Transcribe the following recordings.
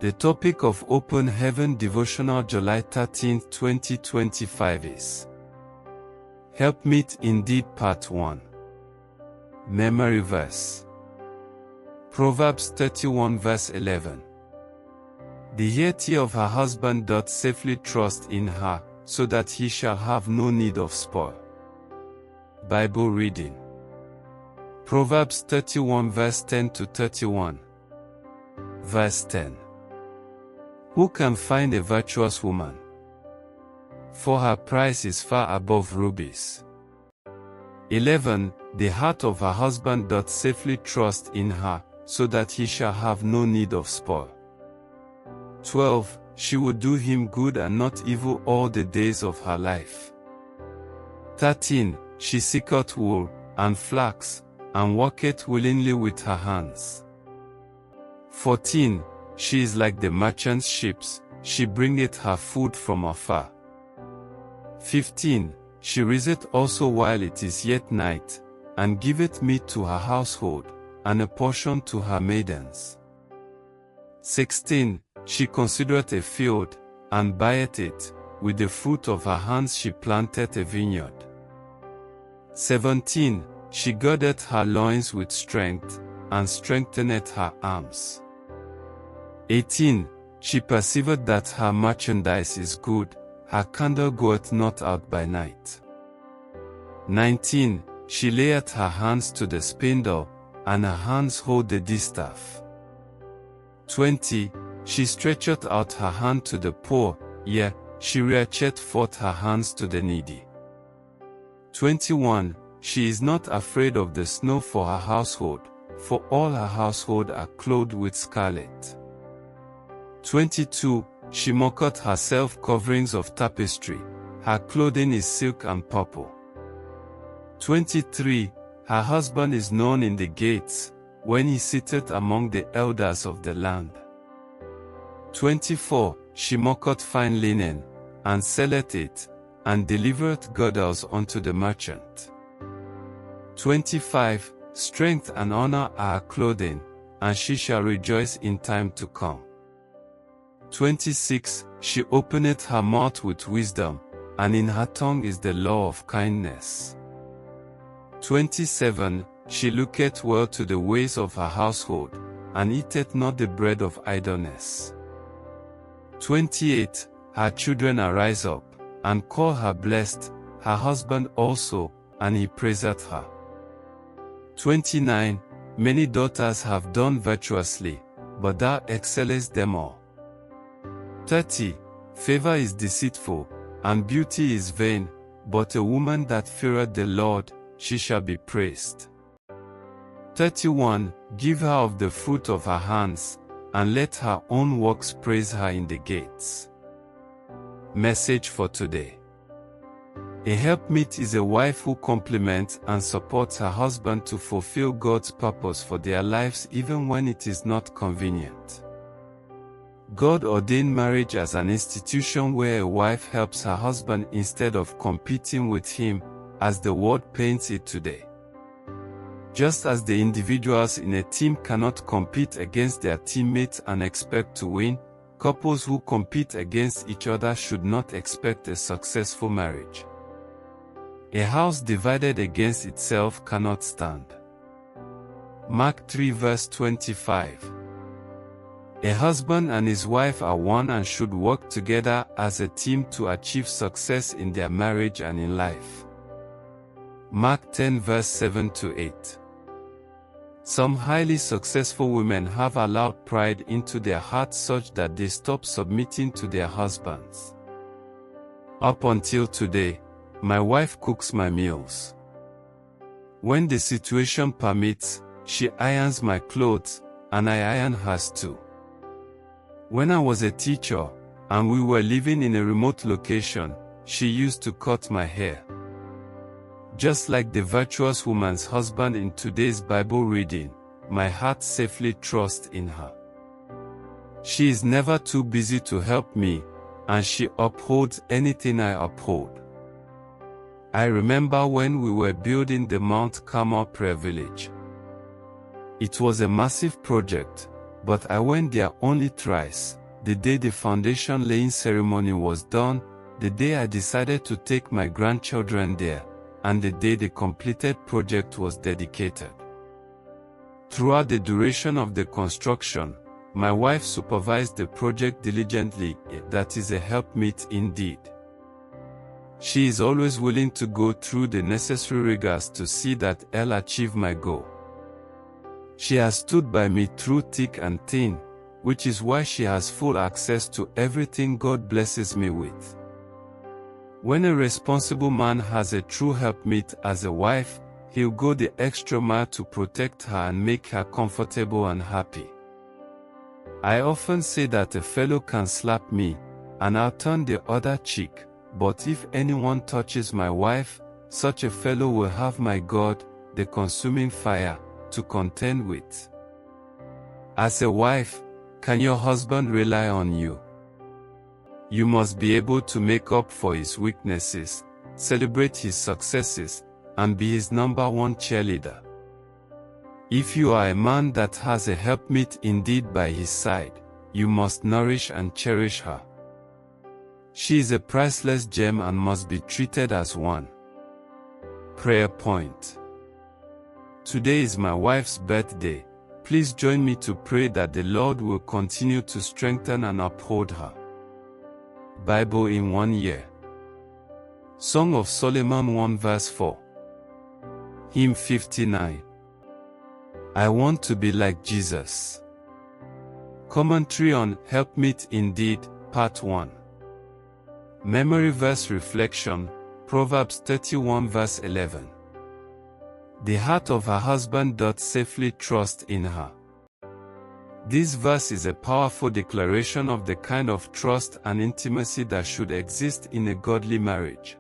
The topic of Open Heaven Devotional July 13, 2025 is Helpmeet Indeed Part 1. Memory Verse. Proverbs 31 verse 11. The hearty of her husband doth safely trust in her, so that he shall have no need of spoil. Bible reading. Proverbs 31 verse 10 to 31. Verse 10. Who can find a virtuous woman? For her price is far above rubies. 11. The heart of her husband doth safely trust in her, so that he shall have no need of spoil. 12. She would do him good and not evil all the days of her life. 13. She seeketh wool, and flax, and worketh willingly with her hands. 14. She is like the merchant's ships, she bringeth her food from afar. 15. She riseth also while it is yet night, and giveth meat to her household, and a portion to her maidens. 16. She considereth a field, and buyeth it, with the fruit of her hands she planteth a vineyard. 17. She girdeth her loins with strength, and strengtheneth her arms. 18. She perceiveth that her merchandise is good, her candle goeth not out by night. 19. She layeth her hands to the spindle, and her hands hold the distaff. 20. She stretcheth out her hand to the poor, yea, she reacheth forth her hands to the needy. 21. She is not afraid of the snow for her household, for all her household are clothed with scarlet. 22. She maketh herself coverings of tapestry, her clothing is silk and purple. 23. Her husband is known in the gates, when he sitteth among the elders of the land. 24. She maketh fine linen, and selleth it, and delivereth girdles unto the merchant. 25. Strength and honor are her clothing, and she shall rejoice in time to come. 26. She openeth her mouth with wisdom, and in her tongue is the law of kindness. 27. She looketh well to the ways of her household, and eateth not the bread of idleness. 28. Her children arise up, and call her blessed, her husband also, and he praiseth her. 29. Many daughters have done virtuously, but thou excellest them all. 30. Favor is deceitful, and beauty is vain, but a woman that feareth the Lord, she shall be praised. 31. Give her of the fruit of her hands, and let her own works praise her in the gates. Message for today. A helpmeet is a wife who complements and supports her husband to fulfill God's purpose for their lives even when it is not convenient. God ordained marriage as an institution where a wife helps her husband instead of competing with him, as the world paints it today. Just as the individuals in a team cannot compete against their teammates and expect to win, couples who compete against each other should not expect a successful marriage. A house divided against itself cannot stand. Mark 3 verse 25. A husband and his wife are one and should work together as a team to achieve success in their marriage and in life. Mark 10 verse 7 to 8. Some highly successful women have allowed pride into their hearts such that they stop submitting to their husbands. Up until today, my wife cooks my meals. When the situation permits, she irons my clothes, and I iron hers too. When I was a teacher, and we were living in a remote location, she used to cut my hair. Just like the virtuous woman's husband in today's Bible reading, my heart safely trusts in her. She is never too busy to help me, and she upholds anything I uphold. I remember when we were building the Mount Carmel Prayer Village. It was a massive project, but I went there only thrice: the day the foundation laying ceremony was done, the day I decided to take my grandchildren there, and the day the completed project was dedicated. Throughout the duration of the construction, my wife supervised the project diligently. That is a helpmeet indeed. She is always willing to go through the necessary rigors to see that I'll achieve my goal. She has stood by me through thick and thin, which is why she has full access to everything God blesses me with. When a responsible man has a true helpmeet as a wife, he'll go the extra mile to protect her and make her comfortable and happy. I often say that a fellow can slap me, and I'll turn the other cheek, but if anyone touches my wife, such a fellow will have my God, the consuming fire, to contend with. As a wife, can your husband rely on you? You must be able to make up for his weaknesses, celebrate his successes, and be his number one cheerleader. If you are a man that has a helpmeet indeed by his side, you must nourish and cherish her. She is a priceless gem and must be treated as one. Prayer point. Today is my wife's birthday. Please join me to pray that the Lord will continue to strengthen and uphold her. Bible in 1 year. Song of Solomon 1 verse 4. Hymn 59. I want to be like Jesus. Commentary on Helpmeet Indeed, Part 1. Memory verse reflection, Proverbs 31 verse 11. The heart of her husband doth safely trust in her. This verse is a powerful declaration of the kind of trust and intimacy that should exist in a godly marriage.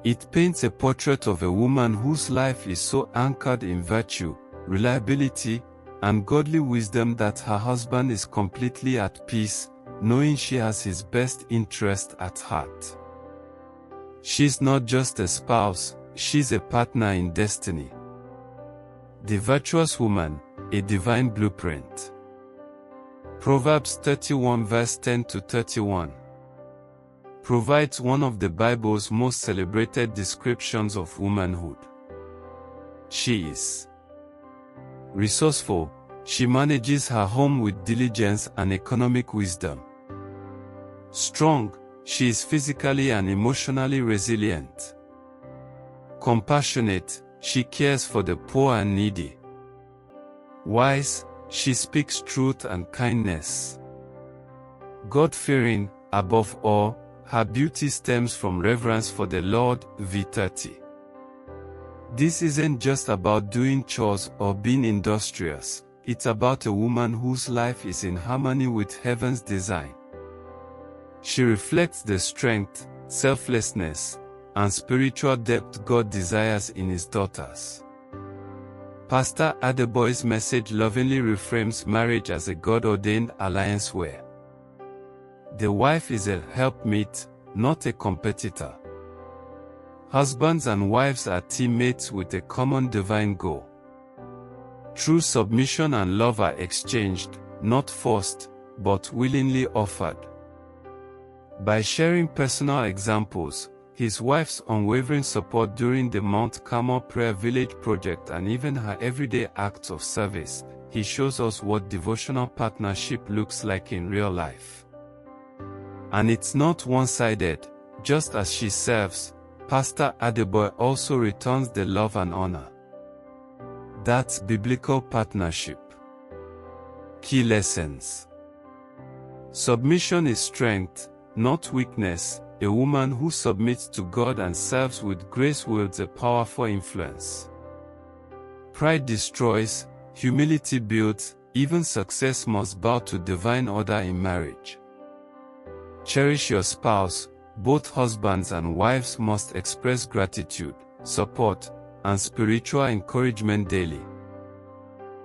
It paints a portrait of a woman whose life is so anchored in virtue, reliability, and godly wisdom that her husband is completely at peace, knowing she has his best interest at heart. She's not just a spouse, she's a partner in destiny. The virtuous woman, a divine blueprint. Proverbs 31 verse 10 to 31 provides one of the Bible's most celebrated descriptions of womanhood. She is resourceful. She manages her home with diligence and economic wisdom. Strong, she is physically and emotionally resilient. Compassionate, she cares for the poor and needy. Wise, she speaks truth and kindness. God-fearing, above all, her beauty stems from reverence for the Lord. V30. This isn't just about doing chores or being industrious, it's about a woman whose life is in harmony with heaven's design. She reflects the strength, selflessness, and spiritual depth God desires in His daughters. Pastor Adeboye's message lovingly reframes marriage as a God-ordained alliance where the wife is a helpmeet, not a competitor. Husbands and wives are teammates with a common divine goal. True submission and love are exchanged, not forced, but willingly offered. By sharing personal examples, his wife's unwavering support during the Mount Carmel Prayer Village project and even her everyday acts of service, he shows us what devotional partnership looks like in real life. And it's not one-sided. Just as she serves, Pastor Adeboye also returns the love and honor. That's biblical partnership. Key lessons. Submission is strength, not weakness. A woman who submits to God and serves with grace wields a powerful influence. Pride destroys, humility builds, even success must bow to divine order in marriage. Cherish your spouse. Both husbands and wives must express gratitude, support, and spiritual encouragement daily.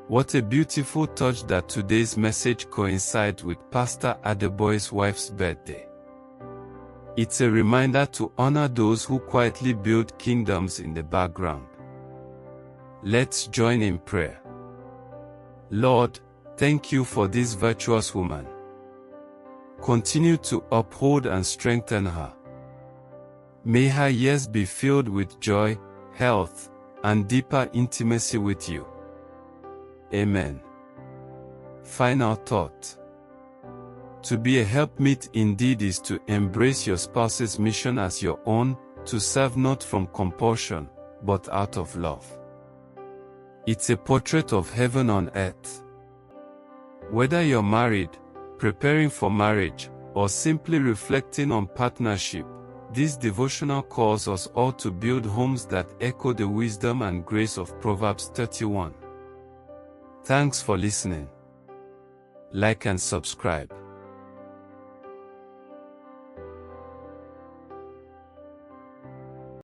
What a beautiful touch that today's message coincides with Pastor Adeboye's wife's birthday. It's a reminder to honor those who quietly build kingdoms in the background. Let's join in prayer. Lord, Thank you for this virtuous woman. Continue to uphold and strengthen her. May her years be filled with joy, health, and deeper intimacy with you. Amen. Final thought. To be a helpmeet indeed is to embrace your spouse's mission as your own, to serve not from compulsion, but out of love. It's a portrait of heaven on earth. Whether you're married, preparing for marriage, or simply reflecting on partnership, this devotional calls us all to build homes that echo the wisdom and grace of Proverbs 31. Thanks for listening. Like and subscribe.